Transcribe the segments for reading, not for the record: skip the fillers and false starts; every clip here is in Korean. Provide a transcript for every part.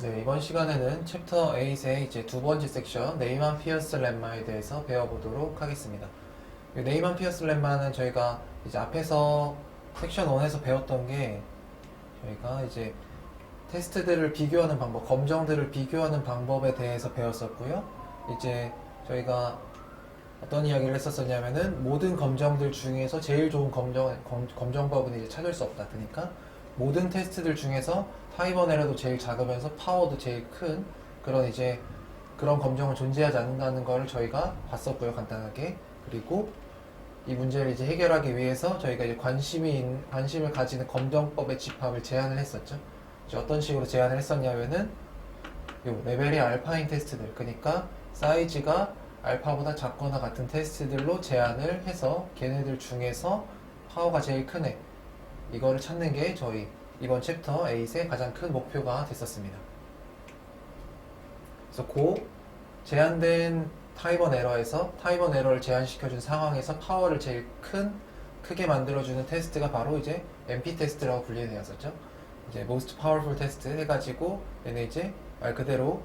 네, 이번 시간에는 챕터 8의 이제 두 번째 섹션 네이만 피어스 렘마에 대해서 배워보도록 하겠습니다. 이 네이만 피어스 렘마는 저희가 이제 앞에서 섹션 1에서 배웠던 게 저희가 이제 테스트들을 비교하는 방법, 검정들을 비교하는 방법에 대해서 배웠었고요. 이제 저희가 어떤 이야기를 했었었냐면은 모든 검정들 중에서 제일 좋은 검정법은 이제 찾을 수 없다. 그러니까 모든 테스트들 중에서 타입원 에러도 제일 작으면서 파워도 제일 큰 그런 이제 그런 검정은 존재하지 않는다는 걸 저희가 봤었고요. 간단하게. 그리고 이 문제를 이제 해결하기 위해서 저희가 이제 관심을 가지는 검정법의 집합을 제안을 했었죠. 이제 어떤 식으로 제안을 했었냐면은 요 레벨의 알파인 테스트들, 그러니까 사이즈가 알파보다 작거나 같은 테스트들로 제안을 해서 걔네들 중에서 파워가 제일 큰 애, 이거를 찾는 게 저희 이번 챕터 8의 가장 큰 목표가 됐었습니다. 그래서 제한된 타입원 에러에서 타입원 에러를 제한시켜준 상황에서 파워를 제일 크게 만들어주는 테스트가 바로 이제 MP 테스트라고 분류되었었죠. 이제 most powerful 테스트 해가지고 얘네 이제 말 그대로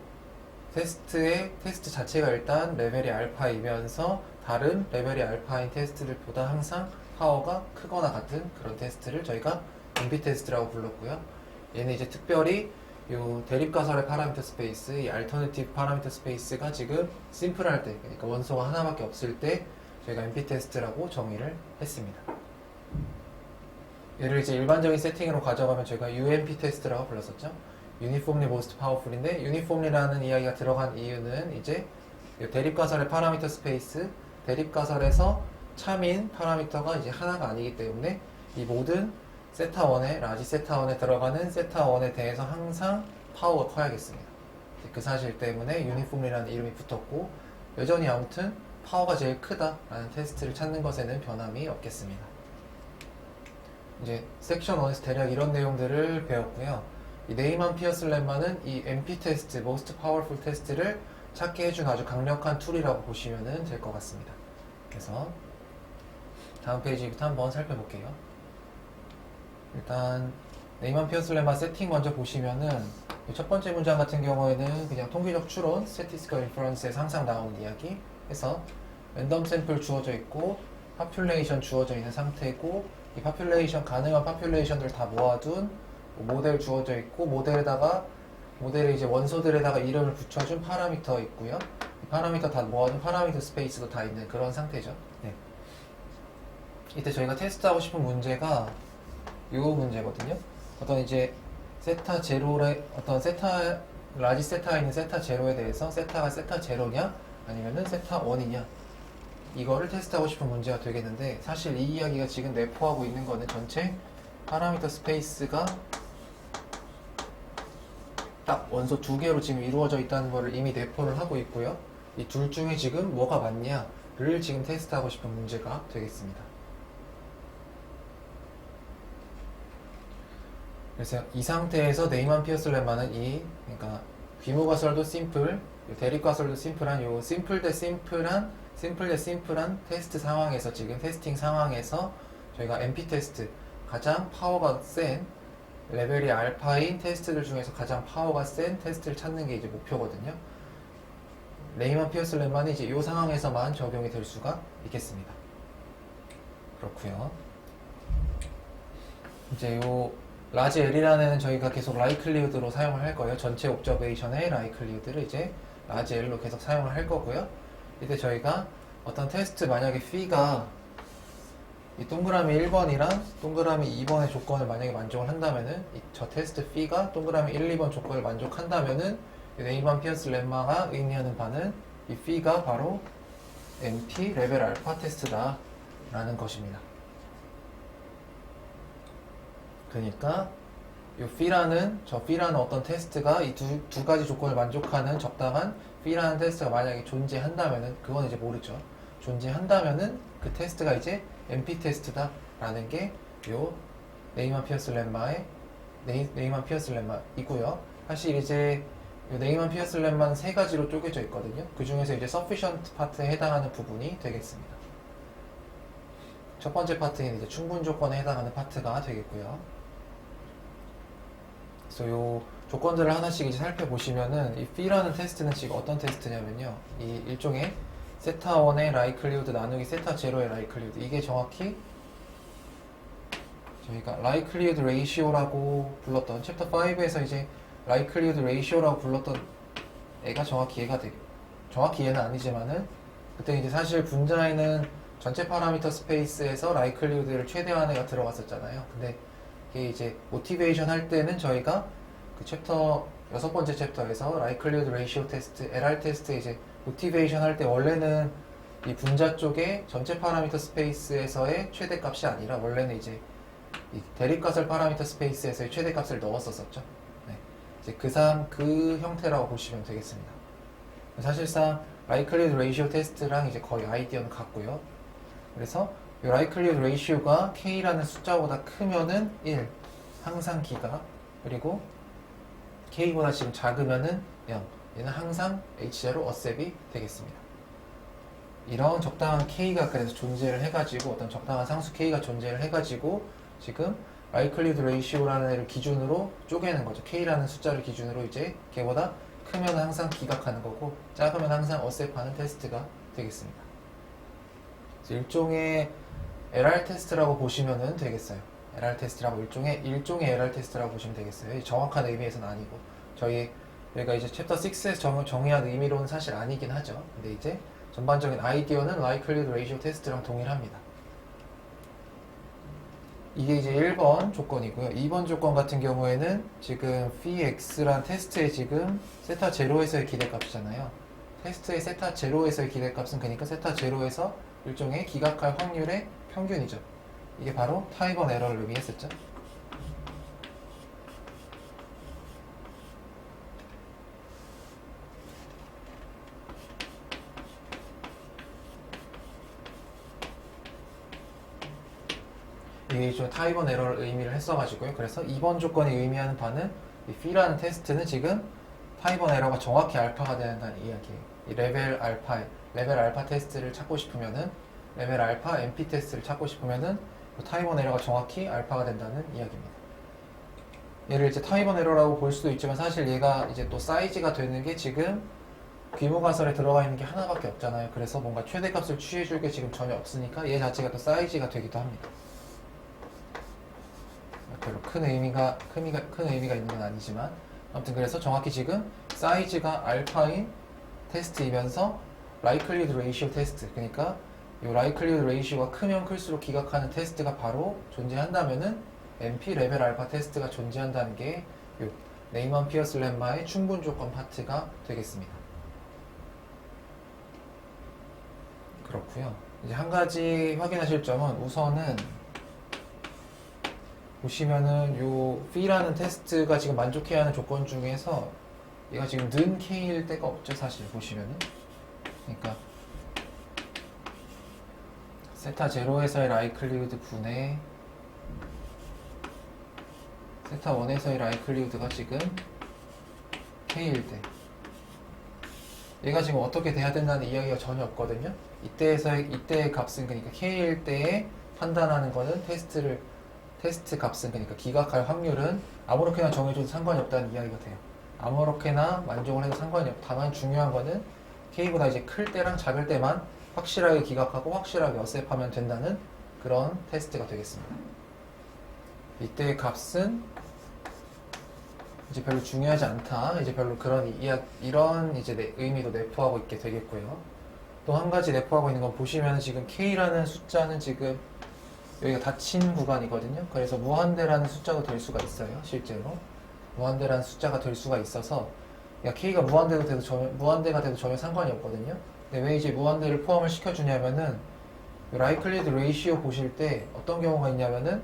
테스트 자체가 일단 레벨이 알파이면서 다른 레벨이 알파인 테스트들보다 항상 파워가 크거나 같은 그런 테스트를 저희가 MP 테스트라고 불렀고요. 얘는 이제 특별히 요 대립가설의 파라미터 스페이스, 이 알터네티브 파라미터 스페이스가 지금 심플할 때, 그러니까 원소가 하나밖에 없을 때 저희가 MP 테스트라고 정의를 했습니다. 얘를 이제 일반적인 세팅으로 가져가면 저희가 UMP 테스트라고 불렀었죠. Uniformly Most Powerful인데 Uniformly라는 이야기가 들어간 이유는 이제 대립가설의 파라미터 스페이스, 대립가설에서 참인 파라미터가 이제 하나가 아니기 때문에 이 모든 세타1에 라지 세타1에 들어가는 세타1에 대해서 항상 파워가 커야겠습니다. 그 사실 때문에 유니폼이라는 이름이 붙었고 여전히 아무튼 파워가 제일 크다라는 테스트를 찾는 것에는 변함이 없겠습니다. 이제 섹션 1에서 대략 이런 내용들을 배웠고요. 이 네이만 피어스 렘마는 이 MP 테스트, Most Powerful 테스트를 찾게 해준 아주 강력한 툴이라고 보시면 될 것 같습니다. 그래서 다음 페이지부터 한번 살펴볼게요. 일단 네이만 피어스 렘마 세팅 먼저 보시면은 첫 번째 문장 같은 경우에는 그냥 통계적 추론, Statistical Inference에서 항상 나오는 이야기 해서 랜덤 샘플 주어져 있고 파퓰레이션 주어져 있는 상태고 이 가능한 파퓰레이션들 다 모아둔 모델 주어져 있고 모델에 이제 원소들에다가 이름을 붙여준 파라미터 있고요. 이 파라미터 다 모아둔 파라미터 스페이스도 다 있는 그런 상태죠. 네. 이때 저희가 테스트하고 싶은 문제가 이 문제거든요. 어떤 이제 세타 제로의 어떤 라지 세타에 있는 세타 제로에 대해서 세타가 세타 제로냐 아니면은 세타 원이냐 이거를 테스트하고 싶은 문제가 되겠는데 사실 이 이야기가 지금 내포하고 있는 거는 전체 파라미터 스페이스가 딱 원소 두 개로 지금 이루어져 있다는 것을 이미 내포를 하고 있고요. 이 둘 중에 지금 뭐가 맞냐를 지금 테스트하고 싶은 문제가 되겠습니다. 그래서 이 상태에서 네이만 피어스 렘마는 그러니까 귀무가설도 심플, 대립가설도 심플한 심플 대 심플한 테스트 상황에서 지금 테스팅 상황에서 저희가 MP 테스트 가장 파워가 센 레벨이 알파인 테스트들 중에서 가장 파워가 센 테스트를 찾는 게 이제 목표거든요. 네이만 피어스 렘마는 이제 이 상황에서만 적용이 될 수가 있겠습니다. 그렇고요. 이제 라지 L이라는 애는 저희가 계속 라이클리우드로 사용을 할 거예요. 전체 옵저베이션의 라이클리우드를 이제 라지 L로 계속 사용을 할 거고요. 이때 저희가 어떤 테스트 만약에 p가 이 동그라미 1번이랑 동그라미 2번의 조건을 만약에 만족을 한다면은 저 테스트 p가 동그라미 1, 2번 조건을 만족한다면은 네이만 피어스 렘마가 의미하는 바는 이 p가 바로 MP 레벨 알파 테스트다 라는 것입니다. 그러니까 저 B라는 어떤 테스트가 이 두 가지 조건을 만족하는 적당한 B라는 테스트가 만약에 존재한다면은 그건 이제 모르죠. 존재한다면은 그 테스트가 이제 MP 테스트다라는 게 요 네이만 피어스 렘마이고요. 사실 이제 요 네이만 피어스 렘마는 세 가지로 쪼개져 있거든요. 그 중에서 이제 sufficient 파트에 해당하는 부분이 되겠습니다. 첫 번째 파트는 이제 충분 조건에 해당하는 파트가 되겠고요. 그래서 요 조건들을 하나씩 이제 살펴보시면은 이 P라는 테스트는 지금 어떤 테스트냐면요. 이 일종의 세타1의 라이클리우드 나누기 세타0의 라이클리우드, 이게 정확히 저희가 라이클리우드 레이시오라고 불렀던 챕터 5에서 이제 라이클리우드 레이시오라고 불렀던 애가 정확히 얘가 되게, 정확히 얘는 아니지만은 그때 이제 사실 분자에는 전체 파라미터 스페이스에서 라이클리우드를 최대한 애가 들어갔었잖아요. 근데 이게 이제 모티베이션 할 때는 저희가 그 챕터 6번째 챕터에서 라이클리우드 레이시오 테스트, LR 테스트 이제 모티베이션 할 때 원래는 이 분자 쪽에 전체 파라미터 스페이스에서의 최대값이 아니라 원래는 이제 이 대립가설 파라미터 스페이스에서의 최대값을 넣었었죠. 네. 이제 그 형태라고 보시면 되겠습니다. 사실상 라이클리우드 레이시오 테스트랑 이제 거의 아이디어는 같고요. 그래서 이 라이클리우드 레이시오가 K라는 숫자보다 크면은 1, 항상 기가, 그리고 K보다 지금 작으면은 0, 얘는 항상 H0 어셉이 되겠습니다. 이런 적당한 K가 그래서 존재를 해가지고 어떤 적당한 상수 K가 존재를 해가지고 지금 라이클리우드 레이시오라는 애를 기준으로 쪼개는 거죠. K라는 숫자를 기준으로 이제 걔보다 크면 항상 기각하는 거고 작으면 항상 어셉하는 테스트가 되겠습니다. 일종의 LR 테스트라고 보시면 되겠어요. LR 테스트라고 일종의 LR 테스트라고 보시면 되겠어요. 정확한 의미에서는 아니고 저희가 이제 챕터 6에서 정의한 의미로는 사실 아니긴 하죠. 근데 이제 전반적인 아이디어는 라이클리우드 레이시오 테스트랑 동일합니다. 이게 이제 1번 조건이고요. 2번 조건 같은 경우에는 지금 px란 테스트의 지금 세타 제로에서의 기대값이잖아요. 테스트의 세타 제로에서의 기대값은 그러니까 세타 제로에서 일종의 기각할 확률의 평균이죠. 이게 바로 타입 1 에러를 의미했었죠. 이게 좀 타입 1 에러를 의미를 했어가지고요. 그래서 2번 조건이 의미하는 바는 이 P라는 테스트는 지금 타입 1 에러가 정확히 알파가 된다는 이야기예요. 이 레벨 알파 테스트를 찾고 싶으면은 레벨 알파 MP 테스트를 찾고 싶으면은 타입 1 에러가 정확히 알파가 된다는 이야기입니다. 얘를 이제 타입 1 에러라고 볼 수도 있지만 사실 얘가 이제 또 사이즈가 되는 게 지금 규모 가설에 들어가 있는 게 하나밖에 없잖아요. 그래서 뭔가 최대값을 취해줄 게 지금 전혀 없으니까 얘 자체가 또 사이즈가 되기도 합니다. 별로 큰 의미가 있는 건 아니지만 아무튼 그래서 정확히 지금 사이즈가 알파인 테스트이면서 라이클리우드 레이시오 테스트, 그러니까 이 라이클리우드 레이시오가 크면 클수록 기각하는 테스트가 바로 존재한다면은 MP 레벨 알파 테스트가 존재한다는 게 이 네이먼 피어스 렘마의 충분 조건 파트가 되겠습니다. 그렇고요. 이제 한 가지 확인하실 점은 우선은 보시면은 요 P라는 테스트가 지금 만족해야 하는 조건 중에서 얘가 지금 는 K일 때가 없죠. 사실 보시면은 그러니까 세타 제로에서의 라이클리우드 분의 세타 1에서의 라이클리우드가 지금 K일 때 얘가 지금 어떻게 돼야 된다는 이야기가 전혀 없거든요. 이때의 값은 그러니까 K일 때에 판단하는 거는 테스트 값은 그러니까 기각할 확률은 아무렇게나 정해줘도 상관이 없다는 이야기가 돼요. 아무렇게나 만족을 해도 상관이 없다. 다만 중요한 거는 K보다 이제 클 때랑 작을 때만 확실하게 기각하고 확실하게 어셉하면 된다는 그런 테스트가 되겠습니다. 이때의 값은 이제 별로 중요하지 않다. 이제 별로 이런 이제 의미도 내포하고 있게 되겠고요. 또 한 가지 내포하고 있는 건 보시면 지금 K라는 숫자는 지금 여기가 닫힌 구간이거든요. 그래서 무한대라는 숫자가 될 수가 있어요. 실제로 무한대라는 숫자가 될 수가 있어서 K가 무한대가 돼도 전혀 상관이 없거든요. 근데 왜 이제 무한대를 포함을 시켜주냐면은 라이클리드 레이시오 보실 때 어떤 경우가 있냐면은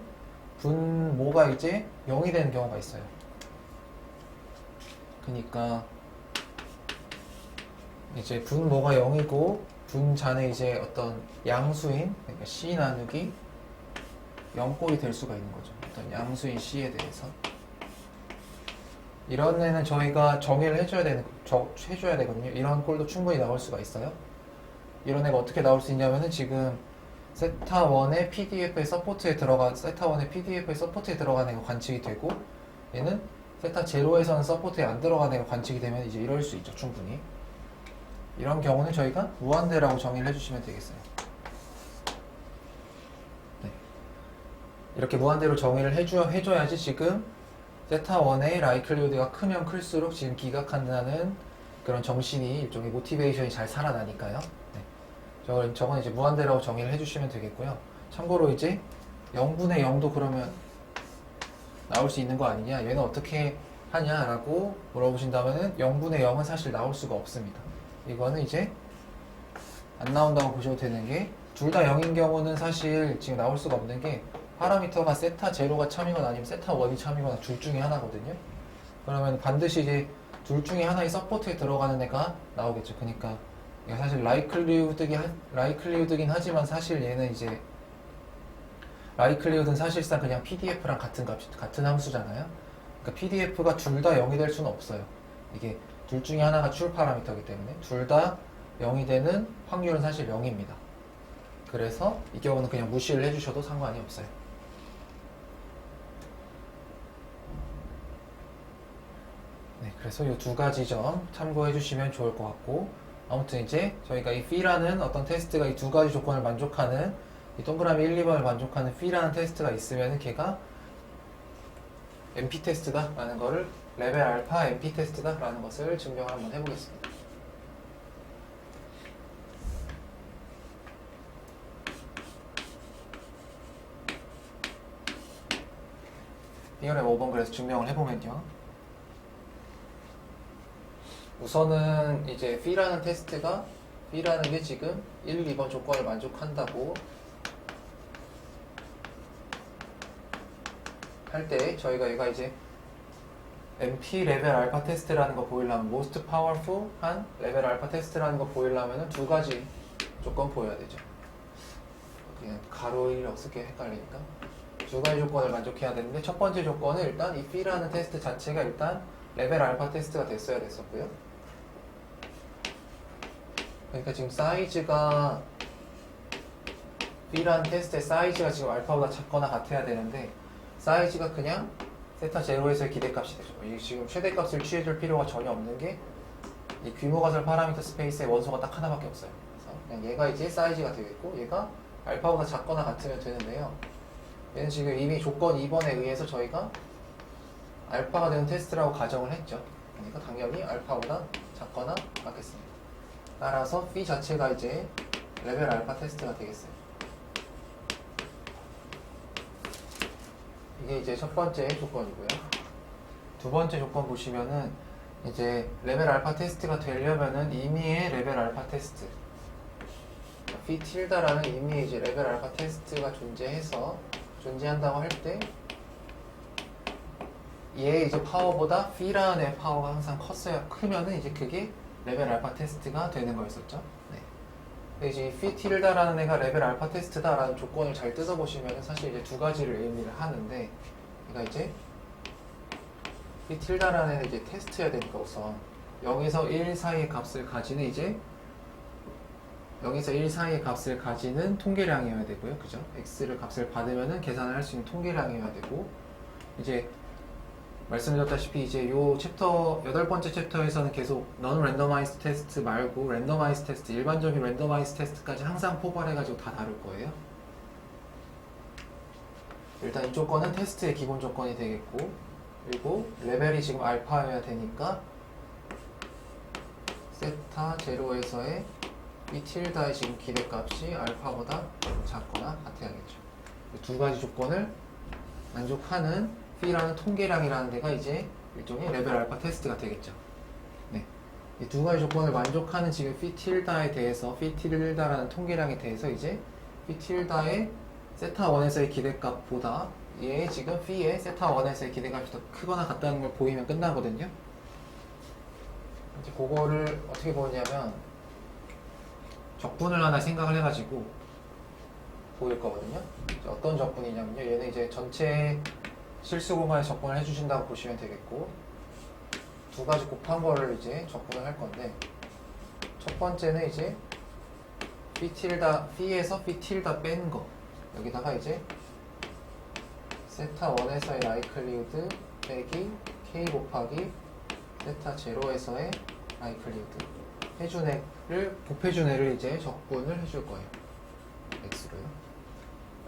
분모가 이제 0이 되는 경우가 있어요. 그러니까 이제 분모가 0이고 분자는 이제 어떤 양수인 그러니까 C 나누기 0꼴이 될 수가 있는 거죠. 어떤 양수인 C에 대해서 이런 애는 저희가 정의를 해줘야 되거든요. 이런 꼴도 충분히 나올 수가 있어요. 이런 애가 어떻게 나올 수 있냐면은 지금 세타1의 PDF의 서포트에 들어간 애가 관측이 되고 얘는 세타 제로에서는 서포트에 안 들어가는 애가 관측이 되면 이제 이럴 수 있죠, 충분히. 이런 경우는 저희가 무한대라고 정의를 해주시면 되겠어요. 네. 이렇게 무한대로 정의를 해줘야지 지금 세타1의 라이클리우드가 크면 클수록 지금 기각한다는 그런 정신이 일종의 모티베이션이 잘 살아나니까요. 네. 저건 이제 무한대라고 정의를 해주시면 되겠고요. 참고로 이제 0분의 0도 그러면 나올 수 있는 거 아니냐, 얘는 어떻게 하냐라고 물어보신다면은 0분의 0은 사실 나올 수가 없습니다. 이거는 이제 안 나온다고 보셔도 되는 게, 둘 다 0인 경우는 사실 지금 나올 수가 없는 게 파라미터가 세타 제로가 참이거나 아니면 세타 1이 참이거나 둘 중에 하나거든요. 그러면 반드시 이제 둘 중에 하나의 서포트에 들어가는 애가 나오겠죠. 그러니까 사실 라이클리우드긴 하지만 사실 얘는 이제 라이클리우드는 사실상 그냥 PDF랑 같은 함수잖아요. 그러니까 PDF가 둘 다 0이 될 수는 없어요. 이게 둘 중에 하나가 출 파라미터이기 때문에 둘 다 0이 되는 확률은 사실 0입니다. 그래서 이 경우는 그냥 무시를 해주셔도 상관이 없어요. 네, 그래서 이 두 가지 점 참고해 주시면 좋을 것 같고, 아무튼 이제 저희가 이 P라는 어떤 테스트가 이 두 가지 조건을 만족하는, 이 동그라미 1, 2번을 만족하는 P라는 테스트가 있으면 걔가 MP 테스트다 라는 거를, 레벨 알파 MP 테스트다 라는 것을 증명을 한번 해보겠습니다. B열의 5번 그래서 증명을 해보면요, 우선은 이제 P라는 테스트가, P라는 게 지금 1, 2번 조건을 만족한다고 할 때 저희가 얘가 이제 MP 레벨 알파 테스트라는 거 보이려면, most powerful 한 레벨 알파 테스트라는 거 보이려면 두 가지 조건 보여야 되죠. 그냥 가로 1이 쓰게 헷갈리니까 두 가지 조건을 만족해야 되는데, 첫 번째 조건은 일단 이 P라는 테스트 자체가 일단 레벨 알파 테스트가 됐어야 됐었고요. 그러니까 지금 사이즈가, B라는 테스트의 사이즈가 지금 알파보다 작거나 같아야 되는데 사이즈가 그냥 세타 제로에서의 기대값이 되죠. 이 지금 최대값을 취해줄 필요가 전혀 없는 게 이 규모가설 파라미터 스페이스의 원소가 딱 하나밖에 없어요. 그래서 그냥 얘가 이제 사이즈가 되겠고, 얘가 알파보다 작거나 같으면 되는데요. 얘는 지금 이미 조건 2번에 의해서 저희가 알파가 되는 테스트라고 가정을 했죠. 그러니까 당연히 알파보다 작거나 같겠습니다. 따라서 B 자체가 이제 레벨 알파 테스트가 되겠어요. 이게 이제 첫 번째 조건이고요. 두 번째 조건 보시면은 이제 레벨 알파 테스트가 되려면은 임의의 레벨 알파 테스트, B 틸다라는 임의의 이제 레벨 알파 테스트가 존재한다고 할 때, 얘의 이제 파워보다 B라는 애 파워가 항상 크면은 이제 그게 레벨 알파 테스트가 되는 거였었죠. 네. 근데 이제 B 틸다라는 애가 레벨 알파 테스트다라는 조건을 잘 뜯어보시면 사실 이제 두 가지를 의미를 하는데, 그러니까 이제 B 틸다라는 애는 이제 테스트해야 되니까 우선 0에서 1 사이의 값을 가지는 이제 0에서 1 사이의 값을 가지는 통계량이어야 되고요. 그죠? X를 값을 받으면은 계산을 할 수 있는 통계량이어야 되고, 이제 말씀드렸다시피 이제 요 챕터 8번째 챕터에서는 계속 non randomized 테스트 말고 randomized 테스트, 일반적인 randomized 테스트까지 항상 포괄해가지고 다 다룰 거예요. 일단 이 조건은 테스트의 기본 조건이 되겠고, 그리고 레벨이 지금 알파여야 되니까 세타 제로에서의 B 틸다의 지금 기대값이 알파보다 작거나 같아야겠죠. 이 두 가지 조건을 만족하는 B라는 통계량이라는 데가 이제 일종의 레벨 알파 테스트가 되겠죠. 네. 이 두 가지 조건을 만족하는 지금 B 틸다에 대해서, B 틸다라는 통계량에 대해서 이제 B 틸다의 세타 1에서의 기대값보다 얘 지금 B의 세타 1에서의 기대값이 더 크거나 같다는 걸 보이면 끝나거든요. 이제 그거를 어떻게 보냐면 적분을 하나 생각을 해가지고 보일 거거든요. 어떤 적분이냐면요, 얘는 이제 전체 실수 공간에 적분을 해주신다고 보시면 되겠고, 두 가지 곱한 거를 이제 적분을 할 건데, 첫 번째는 이제 B 틸다, B에서 B 틸다 뺀 거, 여기다가 이제 세타 1에서의 라이클리우드 빼기 k 곱하기 세타 제로에서의 라이클리후드 해준 애를 곱해준 애를 이제 적분을 해줄 거예요. x로요.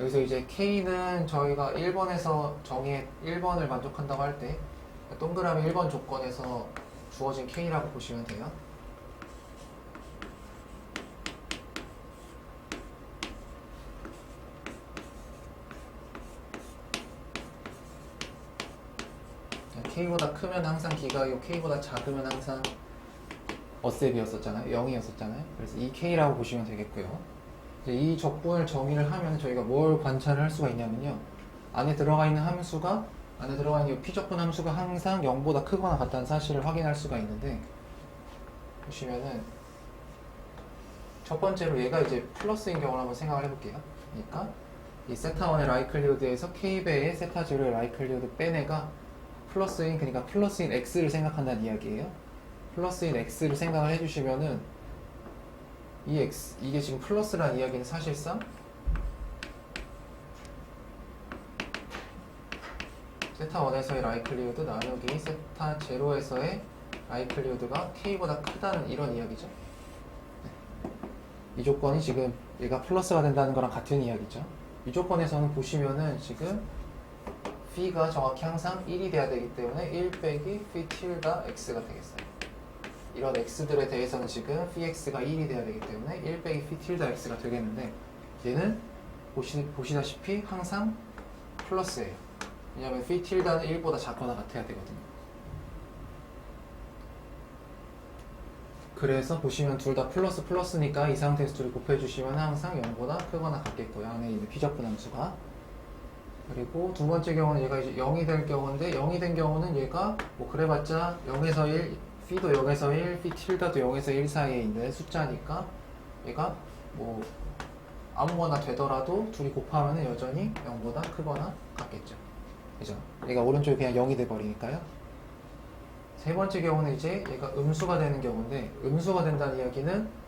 여기서 이제 k는 저희가 1번에서 1번을 만족한다고 할 때 동그라미 1번 조건에서 주어진 k라고 보시면 돼요. k보다 크면 항상 기각이고 k보다 작으면 항상 어셉이었었잖아요. 0이었었잖아요. 그래서 이 k라고 보시면 되겠고요. 이제 이 적분을 정의를 하면 저희가 뭘 관찰을 할 수가 있냐면요. 안에 들어가 있는 이 피적분 함수가 항상 0보다 크거나 같다는 사실을 확인할 수가 있는데, 보시면은 첫 번째로 얘가 이제 플러스인 경우를 한번 생각을 해볼게요. 그러니까 이 세타1의 라이클리후드에서 k배의 세타0의 라이클리후드 뺀 애가 플러스인, 그러니까 플러스인 x를 생각한다는 이야기예요. 플러스인 x를 생각을 해주시면은 이 x, 이게 지금 플러스라는 이야기는 사실상 세타1에서의 라이클리후드 나누기 세타0에서의 라이클리후드가 k보다 크다는 이런 이야기죠. 이 조건이 지금 얘가 플러스가 된다는 거랑 같은 이야기죠. 이 조건에서는 보시면은 지금 p가 정확히 항상 1이 돼야 되기 때문에 1 빼기 phi tilde x가 되겠어요. 이런 x들에 대해서는 지금 phi x가 1이 돼야 되기 때문에 1 빼기 phi tilde x가 되겠는데, 얘는 보시다시피 항상 플러스예요. 왜냐하면 phi tilde는 1보다 작거나 같아야 되거든요. 그래서 보시면 둘 다 플러스니까 이 상태에서 둘이 곱해주시면 항상 0보다 크거나 같겠고요. 안에 있는 피적분 함수가. 그리고 두 번째 경우는 얘가 이제 0이 될 경우인데, 0이 된 경우는 얘가 뭐 그래봤자 0에서 1, p도 0에서 1, phi tilde도 0에서 1 사이에 있는 숫자니까 얘가 뭐 아무거나 되더라도 둘이 곱하면 여전히 0보다 크거나 같겠죠. 그죠? 얘가 오른쪽이 그냥 0이 돼버리니까요. 세 번째 경우는 이제 얘가 음수가 되는 경우인데, 음수가 된다는 이야기는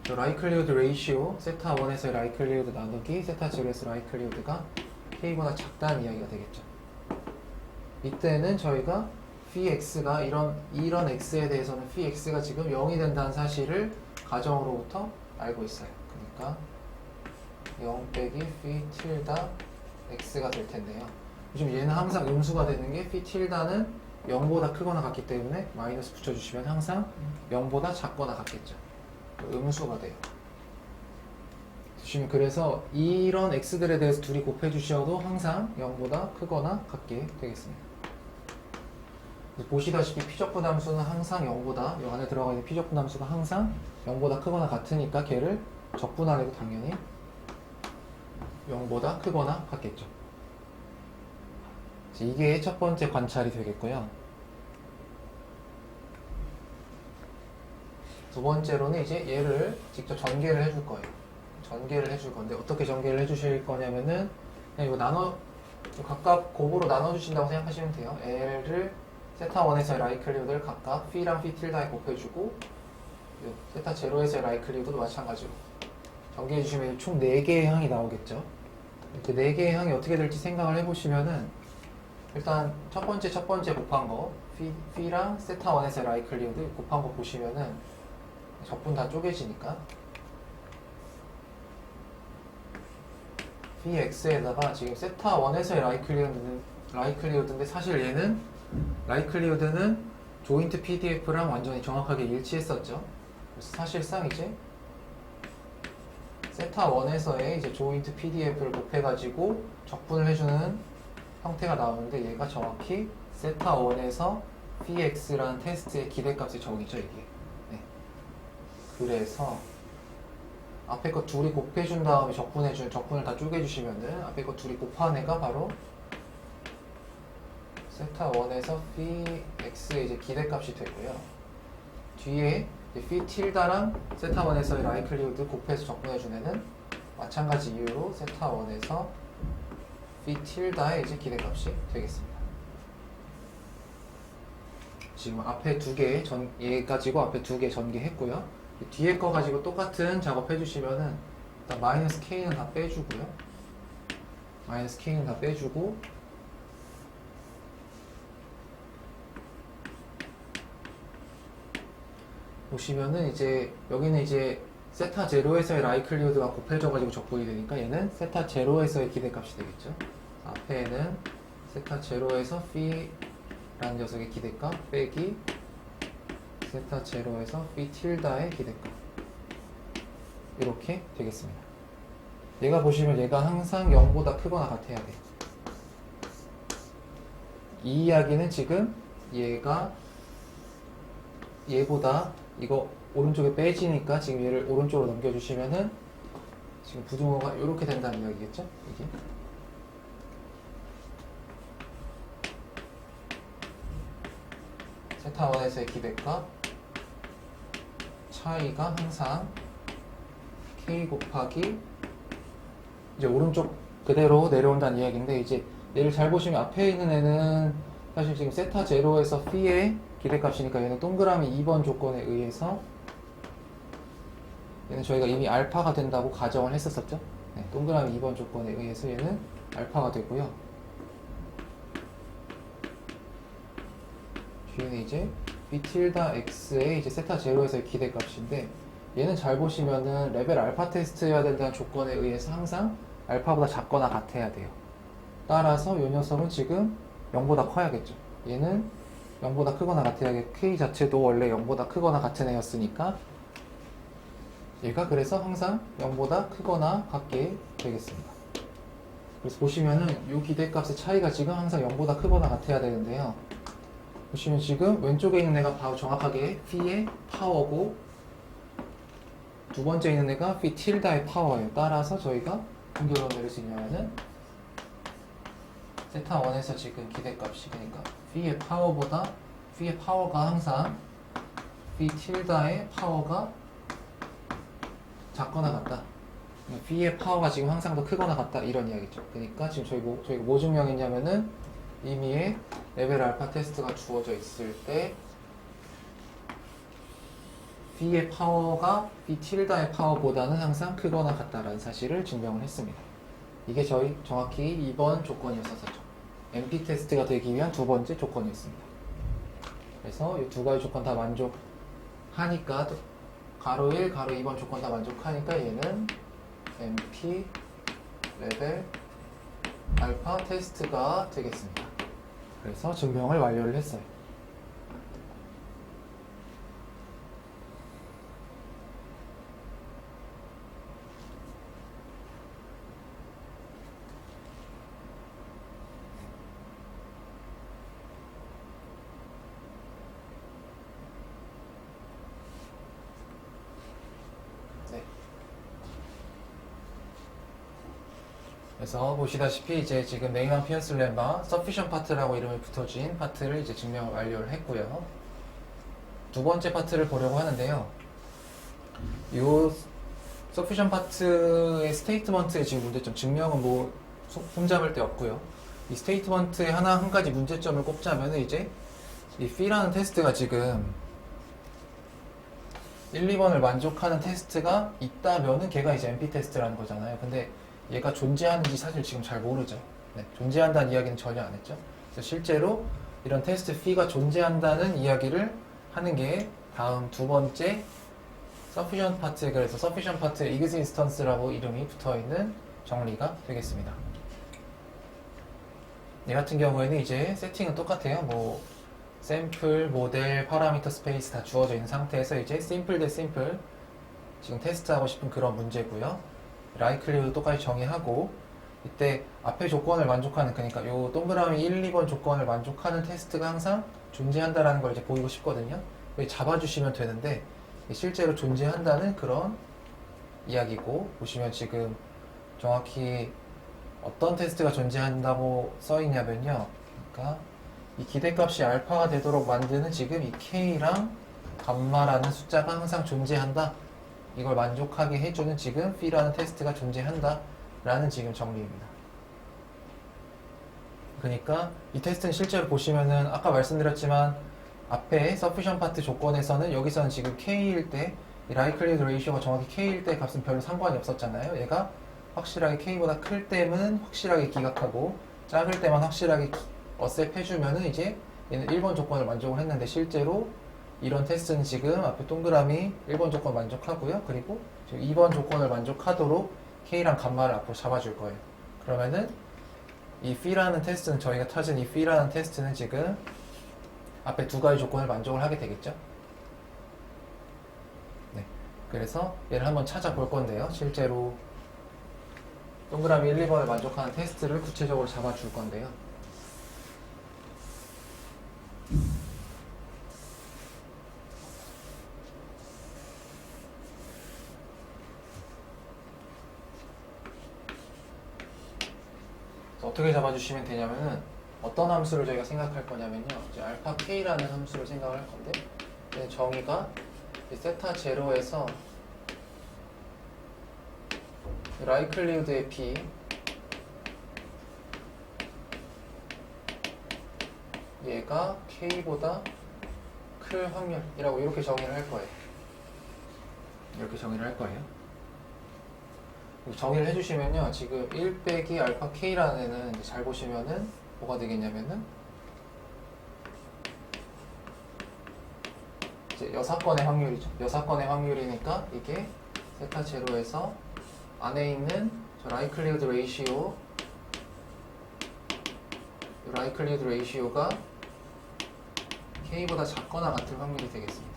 저 라이클리후드 레이시오 세타 1에서의 라이클리후드 나누기 세타 0에서 라이클리후드가 k보다 작다는 이야기가 되겠죠. 이때는 저희가 phi x가 이런 x에 대해서는 phi x가 지금 0이 된다는 사실을 가정으로부터 알고 있어요. 그러니까 0 빼기 phi tilde x가 될 텐데요. 지금 얘는 항상 음수가 되는 게 phi tilde는 0보다 크거나 같기 때문에 마이너스 붙여주시면 항상 0보다 작거나 같겠죠. 음수가 돼요. 그래서 이런 x들에 대해서 둘이 곱해주셔도 항상 0보다 크거나 같게 되겠습니다. 보시다시피 피적분 함수는 항상 0보다, 이 안에 들어가 있는 피적분 함수가 항상 0보다 크거나 같으니까 걔를 적분하래도 당연히 0보다 크거나 같겠죠. 이게 첫 번째 관찰이 되겠고요. 두 번째로는 이제 얘를 직접 전개를 해줄 거예요. 전개를 해줄 건데, 어떻게 전개를 해주실 거냐면은 그냥 이거 각각 곱으로 나눠주신다고 생각하시면 돼요. L을 세타 1에서의 라이클리후드를 각각 phi랑 phi tilde에 곱해주고, 세타 0에서의 라이클리후드도 마찬가지로 전개해주시면 총 4개의 항이 나오겠죠. 이렇게 4개의 항이 어떻게 될지 생각을 해보시면은, 일단 첫 번째 곱한 거 phi랑 세타 1에서의 라이클리후드 곱한 거 보시면은 적분 다 쪼개지니까 phi x에다가 지금 세타 1에서의 라이클리후드인데 사실 얘는 라이클리후드는 조인트 PDF랑 완전히 정확하게 일치했었죠. 그래서 사실상 이제 세타 1에서의 이제 조인트 PDF를 곱해가지고 적분을 해주는 형태가 나오는데, 얘가 정확히 세타 1에서 phi x라는 테스트의 기대값의 적이죠, 이게. 네. 그래서 앞에 거 둘이 곱해준 다음에 적분을 다 쪼개주시면은 앞에 거 둘이 곱한 애가 바로 세타 1에서 phi x의 이제 기대값이 되고요. 뒤에 phi tilde랑 세타 1에서의 라이클리후드 곱해서 적분해준 애는 마찬가지 이유로 세타 1에서 phi tilde의 이제 기대값이 되겠습니다. 지금 앞에 얘 가지고 앞에 2개 전개했고요. 뒤에 거 가지고 똑같은 작업 해주시면은 일단 마이너스 k는 다 빼주고요. 마이너스 k는 다 빼주고 보시면은 이제 여기는 이제 세타 제로에서의 라이클리후드가 곱해져가지고 적분이 되니까 얘는 세타 제로에서의 기대값이 되겠죠. 앞에는 세타 제로에서 P라는 녀석의 기대값 빼기 세타 제로에서 P 틸다의 기대값, 이렇게 되겠습니다. 얘가 보시면 얘가 항상 0보다 크거나 같아야 돼. 이 이야기는 지금 얘보다 이거 오른쪽에 빼지니까 지금 얘를 오른쪽으로 넘겨주시면은 지금 부등호가 이렇게 된다는 이야기겠죠? 이게 세타 1에서의 기대값 차이가 항상 k 곱하기 이제 오른쪽 그대로 내려온다는 이야기인데, 이제 얘를 잘 보시면 앞에 있는 애는 사실 지금 세타 제로에서 P의 기대값이니까 얘는 동그라미 2번 조건에 의해서 얘는 저희가 이미 알파가 된다고 가정을 했었었죠. 네, 동그라미 2번 조건에 의해서 얘는 알파가 되고요. 뒤에는 이제 B 틸다 X의 이제 세타 제로에서의 기대값인데, 얘는 잘 보시면은 레벨 알파 테스트해야 된다는 조건에 의해서 항상 알파보다 작거나 같아야 돼요. 따라서 이 녀석은 지금 0보다 커야겠죠. 얘는 0보다 크거나 같아야겠고, K 자체도 원래 0보다 크거나 같은 애였으니까 얘가 그래서 항상 0보다 크거나 같게 되겠습니다. 그래서 보시면은 이 기대값의 차이가 지금 항상 0보다 크거나 같아야 되는데요. 보시면 지금 왼쪽에 있는 애가 바로 정확하게 P의 파워고, 두 번째 있는 애가 P 틸다의 파워예요. 따라서 저희가 공교로 내릴 수 있냐면은 세타 1에서 지금 기대값이, 그러니까 P의 파워가 항상 P 틸다의 파워가 작거나 같다. P의 파워가 지금 항상 더 크거나 같다, 이런 이야기죠. 그러니까 지금 저희가 뭐 증명했냐면은 이미의 레벨 알파 테스트가 주어져 있을 때 P의 파워가 P 틸다의 파워보다는 항상 크거나 같다라는 사실을 증명을 했습니다. 이게 저희 정확히 2번 조건이었었죠. MP 테스트가 되기 위한 두 번째 조건이었습니다. 그래서 이 두 가지 조건 다 만족하니까, 가로 1, 가로 2번 조건 다 만족하니까 얘는 MP 레벨 알파 테스트가 되겠습니다. 그래서 증명을 완료를 했어요. 그래서 보시다시피 이제 지금 네이만 피어스 렘마 sufficient 파트라고 이름이 붙어진 파트를 이제 증명을 완료를 했고요. 두 번째 파트를 보려고 하는데요. 이 sufficient 파트의 스테이트먼트의 지금 문제점, 증명은 뭐 흠잡을 데 없고요. 이 스테이트먼트의 한 가지 문제점을 꼽자면 이제 이 P라는 테스트가 지금 1, 2번을 만족하는 테스트가 있다면은 걔가 이제 MP 테스트라는 거잖아요. 근데 얘가 존재하는지 사실 지금 잘 모르죠. 네, 존재한다는 이야기는 전혀 안 했죠. 그래서 실제로 이런 테스트 P가 존재한다는 이야기를 하는 게 다음 두 번째 sufficient 파트, 그래서 sufficient 파트에 existence라고 이름이 붙어있는 정리가 되겠습니다. 얘 같은 경우에는 이제 세팅은 똑같아요. 뭐 샘플, 모델, 파라미터 스페이스 다 주어져 있는 상태에서 이제 심플 대 심플 지금 테스트하고 싶은 그런 문제고요. 라이클리후드 똑같이 정의하고, 이때 앞에 조건을 만족하는, 그러니까 요 동그라미 1, 2번 조건을 만족하는 테스트가 항상 존재한다라는 걸 이제 보이고 싶거든요. 잡아주시면 되는데 실제로 존재한다는 그런 이야기고, 보시면 지금 정확히 어떤 테스트가 존재한다고 써있냐면요. 그러니까 이 기대값이 알파가 되도록 만드는 지금 이 K랑 감마라는 숫자가 항상 존재한다. 이걸 만족하게 해주는 지금 P라는 테스트가 존재한다 라는 지금 정리입니다. 그러니까 이 테스트는 실제로 보시면은 아까 말씀드렸지만 앞에 sufficient 파트 조건에서는 여기서는 지금 K일 때 이 likelihood ratio가 정확히 K일 때 값은 별로 상관이 없었잖아요. 얘가 확실하게 K보다 클 때는 확실하게 기각하고 작을 때만 확실하게 어셉 해주면은 이제 얘는 1번 조건을 만족을 했는데, 실제로 이런 테스트는 지금 앞에 동그라미 1번 조건 만족하고요. 그리고 지금 2번 조건을 만족하도록 K랑 감마를 앞으로 잡아줄 거예요. 그러면은 이 P라는 테스트는 저희가 찾은 이 P라는 테스트는 지금 앞에 두 가지 조건을 만족을 하게 되겠죠. 네. 그래서 얘를 한번 찾아볼 건데요. 실제로 동그라미 1, 2번을 만족하는 테스트를 구체적으로 잡아줄 건데요. 어떻게 잡아주시면 되냐면은 어떤 함수를 저희가 생각할 거냐면요. 이제 알파 k라는 함수를 생각할 건데 정의가 세타 제로에서 라이클리우드의 p 얘가 k보다 클 확률이라고 이렇게 정의를 할 거예요. 이렇게 정의를 할 거예요. 정의를 해주시면요. 지금 1 빼기 알파 k라는 애는 이제 잘 보시면은 뭐가 되겠냐면은 이제 여사건의 확률이죠. 여사건의 확률이니까 이게 세타 제로에서 안에 있는 저 라이클리우드 레이시오 라이클리우드 레이시오가 k보다 작거나 같을 확률이 되겠습니다.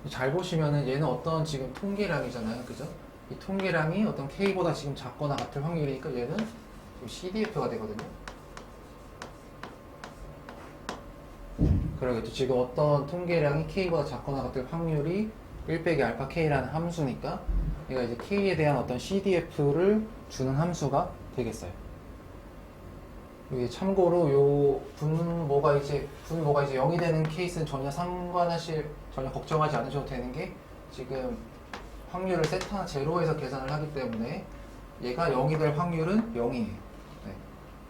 잘 보시면은 얘는 어떤 지금 통계량이잖아요. 그죠? 이 통계량이 어떤 k보다 지금 작거나 같을 확률이니까 얘는 지금 CDF가 되거든요. 그러겠죠. 지금 어떤 통계량이 k보다 작거나 같을 확률이 1 빼기 알파 k라는 함수니까 얘가 이제 k에 대한 어떤 CDF를 주는 함수가 되겠어요. 참고로 요 분모가 이제 0이 되는 케이스는 전혀 걱정하지 않으셔도 되는 게 지금 확률을 세타 제로에서 계산을 하기 때문에 얘가 0이 될 확률은 0이에요. 네.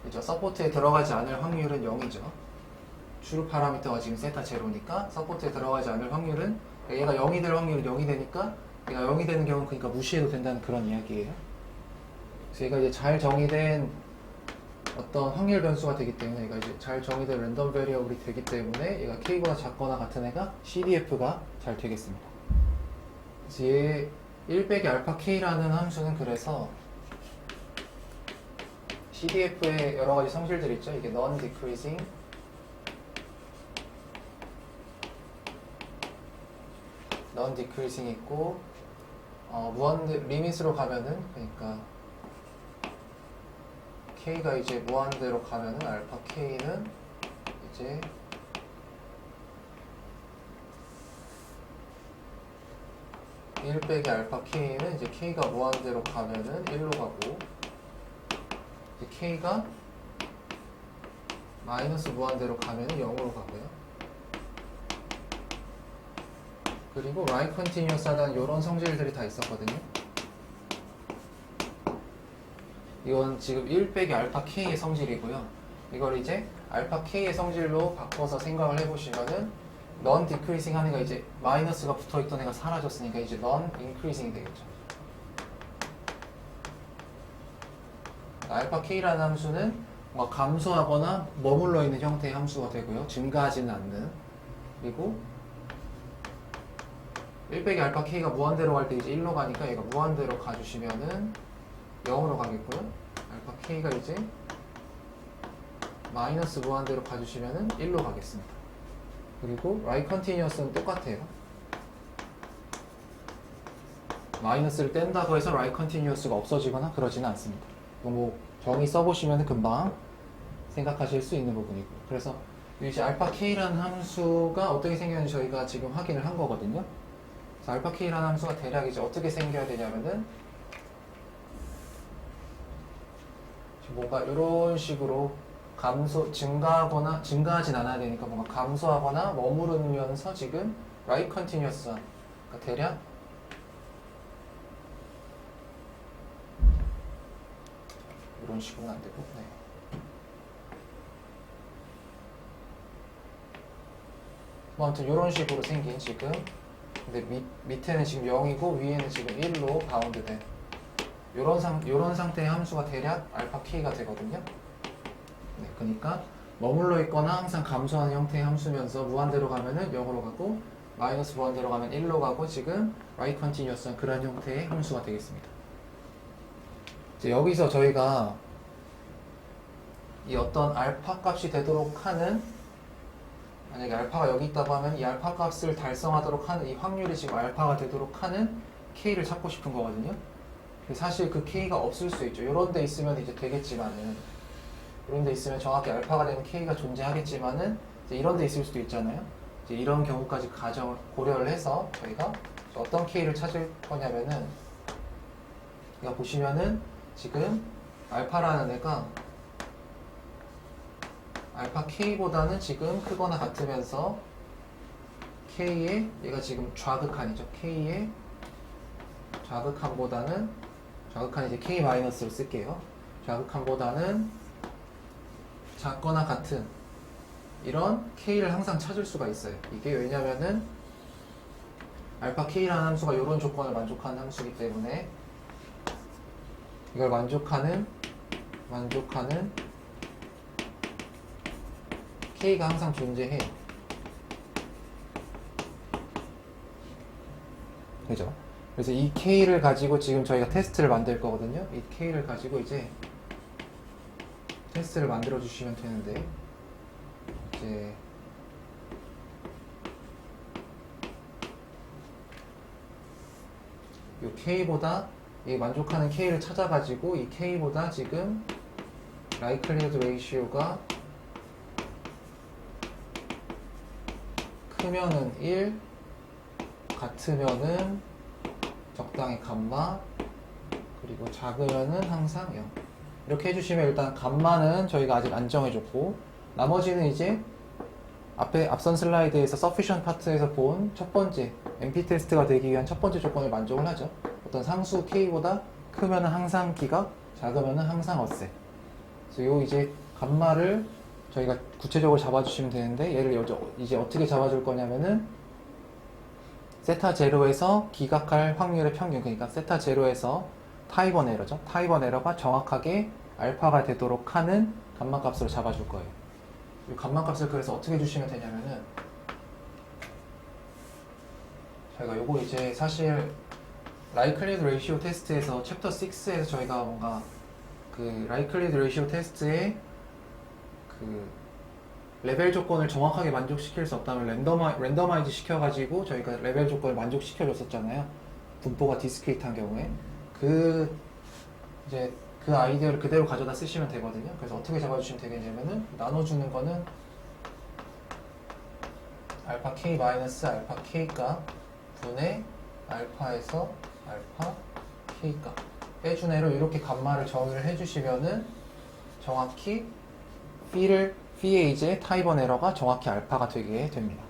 그죠? 서포트에 들어가지 않을 확률은 0이죠. 주루 파라미터가 지금 세타 제로니까 서포트에 들어가지 않을 확률은 얘가 0이 될 확률은 0이 되니까 얘가 0이 되는 경우는 그러니까 무시해도 된다는 그런 이야기예요. 그래서 얘가 이제 잘 정의된 어떤 확률 변수가 되기 때문에 얘가 이제 잘 정의된 랜덤 베리어블이 되기 때문에 얘가 k보다 작거나 같은 애가 CDF가 잘 되겠습니다. 그래서 얘 1 빼기 알파 k라는 함수는 그래서 CDF에 여러 가지 성질들이 있죠. 이게 non-decreasing, 있고 리밋으로 가면은 그러니까 k가 이제 무한대로 가면은 알파 k는 이제 일 빼기 알파 k는 이제 k가 무한대로 가면은 1로 가고 이제 k가 마이너스 무한대로 가면은 0으로 가고요. 그리고 라이 컨티뉴어스 하다는 이런 성질들이 다 있었거든요. 이건 지금 1 빼기 알파 k의 성질이고요. 이걸 이제 알파 k의 성질로 바꿔서 생각을 해보시면은 non decreasing 하는 애가 이제 마이너스가 붙어있던 애가 사라졌으니까 이제 non increasing 되겠죠. 알파 k라는 함수는 뭔가 감소하거나 머물러 있는 형태의 함수가 되고요. 증가하지는 않는. 그리고 1 빼기 알파 k가 무한대로 갈 때 이제 1로 가니까 얘가 무한대로 가주시면은 0으로 가겠고요. 알파 k가 이제 마이너스 무한대로 가주시면은 1로 가겠습니다. 그리고 라이 컨티뉴어스는 똑같아요. 마이너스를 뗀다고 해서 라이 컨티뉴어스가 없어지거나 그러지는 않습니다. 이거 뭐 정의 써보시면 금방 생각하실 수 있는 부분이고, 그래서 이제 알파 k라는 함수가 어떻게 생겼는지 저희가 지금 확인을 한 거거든요. 그래서 알파 k라는 함수가 대략 이제 어떻게 생겨야 되냐면은 뭔가 이런 식으로 증가하진 않아야 되니까 뭔가 감소하거나 머무르면서 지금 라이 컨티뉴어스, 그러니까 대략 이런 식으로는 안 되고, 네. 뭐 아무튼 이런 식으로 생긴 지금, 근데 밑에는 지금 0이고 위에는 지금 1로 바운드된 요런 상태의 함수가 대략 알파 k가 되거든요. 네, 그러니까 머물러 있거나 항상 감소하는 형태의 함수면서 무한대로 가면은 0으로 가고 마이너스 무한대로 가면 1로 가고 지금 right continuous한 그런 형태의 함수가 되겠습니다. 이제 여기서 저희가 이 어떤 알파 값이 되도록 하는, 만약에 알파가 여기 있다고 하면 이 알파 값을 달성하도록 하는 이 확률이 지금 알파가 되도록 하는 K를 찾고 싶은 거거든요. 사실 그 K가 없을 수 있죠. 이런 데 있으면 이제 되겠지만은, 이런 데 있으면 정확히 알파가 되는 K가 존재하겠지만은 이제 이런 데 있을 수도 있잖아요. 이제 이런 경우까지 고려를 해서 저희가 어떤 K를 찾을 거냐면은, 이거 보시면은 지금 알파라는 애가 알파 K보다는 지금 크거나 같으면서 K의, 얘가 지금 좌극한이죠. K의 좌극한보다는, 좌극한 이제 K-를 쓸게요. 좌극한보다는 작거나 같은 이런 K를 항상 찾을 수가 있어요. 이게 왜냐면은 알파 K라는 함수가 이런 조건을 만족하는 함수이기 때문에 이걸 만족하는 K가 항상 존재해요. 그죠? 그래서 이 K를 가지고 지금 저희가 테스트를 만들 거거든요. 이 K를 가지고 이제 테스트를 만들어 주시면 되는데, 이제 이 K보다, 이 만족하는 K를 찾아가지고 이 K보다 지금 likelihood ratio가 크면은 1, 같으면은 적당히 감마, 그리고 작으면은 항상 0. 이렇게 해주시면 일단 감마는 저희가 아직 안 정해줬고, 나머지는 이제 앞선 슬라이드에서 sufficient 파트에서 본 첫 번째 MP 테스트가 되기 위한 첫 번째 조건을 만족을 하죠. 어떤 상수 K보다 크면은 항상 기각, 작으면은 항상 어세. 그래서 요 이제 감마를 저희가 구체적으로 잡아주시면 되는데, 얘를 이제 어떻게 잡아줄 거냐면은 세타 제로에서 기각할 확률의 평균, 그러니까 세타 제로에서 타이번 에러죠. 타이번 에러가 정확하게 알파가 되도록 하는 감마 값으로 잡아줄 거예요. 이 감마 값을 그래서 어떻게 주시면 되냐면은, 저희가 요거 이제 사실 likelihood ratio 테스트에서 챕터 6에서 저희가 뭔가 그 likelihood ratio 테스트의 그 레벨 조건을 정확하게 만족시킬 수 없다면 랜더마이즈 시켜가지고 저희가 레벨 조건을 만족시켜줬었잖아요. 분포가 디스크리트한 경우에 이제 그 아이디어를 그대로 가져다 쓰시면 되거든요. 그래서 어떻게 잡아주시면 되겠냐면은, 나눠주는 거는 알파 K 마이너스 알파 K 값 분의 알파에서 알파 K 값 빼준 애로 이렇게 감마를 정의를 해주시면은 정확히 P의 이제 타이번 에러가 정확히 알파가 되게 됩니다.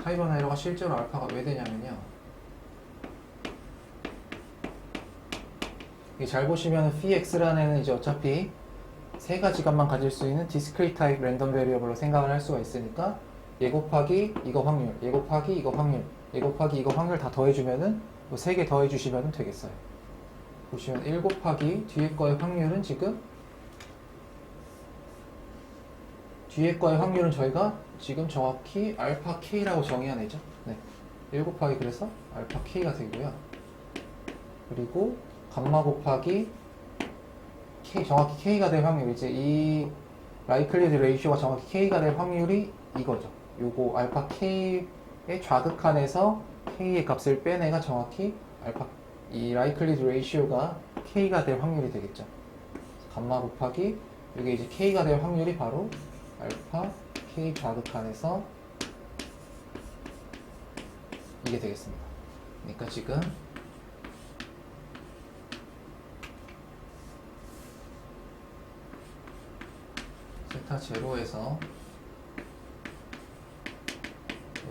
타이번 에러가 실제로 알파가 왜 되냐면요, 잘 보시면 px라는 애는 이제 어차피 세 가지 값만 가질 수 있는 디스크리트 타입 랜덤 베리어블로 생각을 할 수가 있으니까, 얘 곱하기 이거 확률, 얘 곱하기 이거 확률, 얘 곱하기 이거 확률 다 더해주면은 뭐 3개 더해주시면 되겠어요. 보시면 1 곱하기 뒤에 거의 확률은 지금, 뒤에 거의 확률은 저희가 지금 정확히 알파 K라고 정의한 애죠. 네. 1 곱하기 그래서 알파 K가 되고요. 그리고 감마 곱하기 K, 정확히 K가 될 확률, 이제 이 likelihood ratio가 정확히 K가 될 확률이 이거죠. 요거 알파 K의 좌극한에서 K의 값을 뺀 애가 정확히 이 likelihood ratio가 K가 될 확률이 되겠죠. 감마 곱하기 이게 이제 K가 될 확률이 바로 알파 K 좌극한에서 이게 되겠습니다. 그러니까 지금 세타 제로에서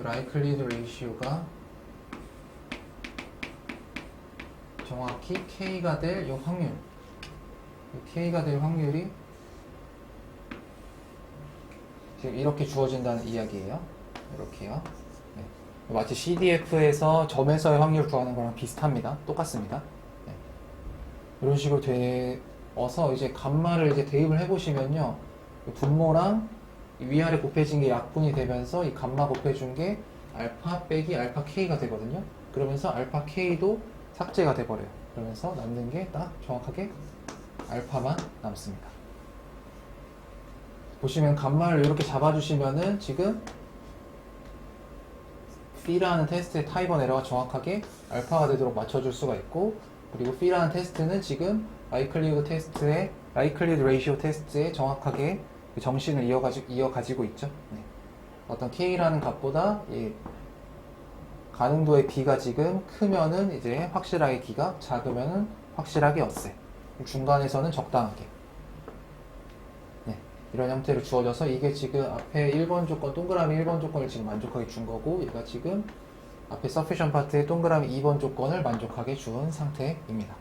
likelihood ratio가 정확히 K가 될 이 확률, K가 될 확률이 지금 이렇게 주어진다는 이야기예요. 이렇게요. 네. 마치 CDF에서 점에서의 확률 구하는 거랑 비슷합니다. 똑같습니다. 네. 이런 식으로 되어서 이제 감마를 이제 대입을 해보시면요, 분모랑 이 위아래 곱해진 게 약분이 되면서 이 감마 곱해준 게 알파 빼기 알파 K가 되거든요. 그러면서 알파 K도 삭제가 돼버려요. 그러면서 남는 게 딱 정확하게 알파만 남습니다. 보시면 감마를 이렇게 잡아주시면은 지금 P라는 테스트의 타입원 에러가 정확하게 알파가 되도록 맞춰줄 수가 있고, 그리고 P라는 테스트는 지금 라이클리드 레이시오 테스트에 정확하게 정신을 이어가지고 있죠. 네. 어떤 K라는 값보다 이 가능도의 B가 지금 크면은 이제 확실하게 기가, 작으면은 확실하게 엿새, 중간에서는 적당하게, 네. 이런 형태로 주어져서 이게 지금 앞에 1번 조건, 동그라미 1번 조건을 지금 만족하게 준 거고, 얘가 지금 앞에 sufficient 파트의 동그라미 2번 조건을 만족하게 준 상태입니다.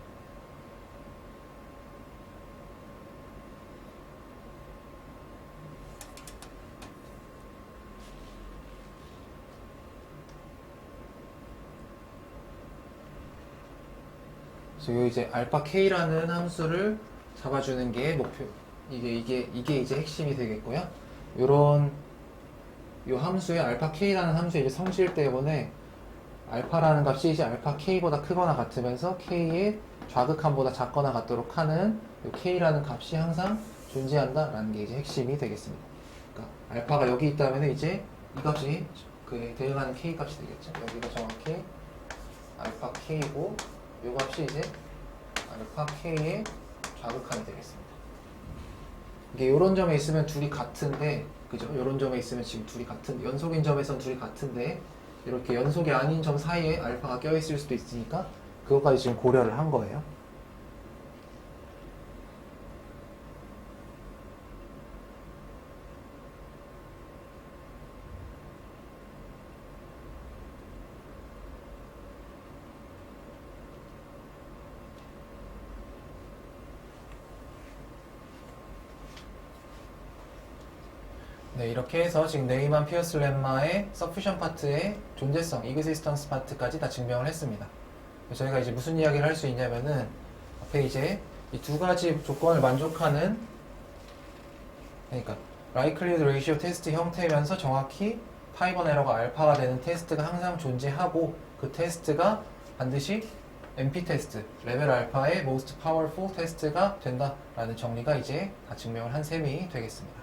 그래서 이제 알파 k라는 함수를 잡아주는 게 목표, 이게 이제 핵심이 되겠고요. 요 함수의 알파 k라는 함수의 이제 성질 때문에 알파라는 값이 이제 알파 k보다 크거나 같으면서 k의 좌극함보다 작거나 같도록 하는 요 k라는 값이 항상 존재한다라는 게 이제 핵심이 되겠습니다. 그러니까 알파가 여기 있다면 이제 이 값이 그 대응하는 k 값이 되겠죠. 여기가 정확히 알파 k고, 요 값이 이제 알파 k의 좌극함이 되겠습니다. 이게 요런 점에 있으면 둘이 같은데, 그죠? 요런 점에 있으면 지금 둘이 같은, 연속인 점에선 둘이 같은데, 이렇게 연속이 아닌 점 사이에 알파가 껴있을 수도 있으니까, 그것까지 지금 고려를 한 거예요. 네, 이렇게 해서 지금 네이만 피어스 렘마의 sufficient 파트의 존재성, existence 파트까지 다 증명을 했습니다. 저희가 이제 무슨 이야기를 할 수 있냐면은, 앞에 이제 이 두 가지 조건을 만족하는, 그러니까 likelihood ratio 테스트 형태면서 정확히 타입원 에러가 알파가 되는 테스트가 항상 존재하고, 그 테스트가 반드시 MP 테스트, 레벨 알파의 most powerful 테스트가 된다라는 정리가 이제 다 증명을 한 셈이 되겠습니다.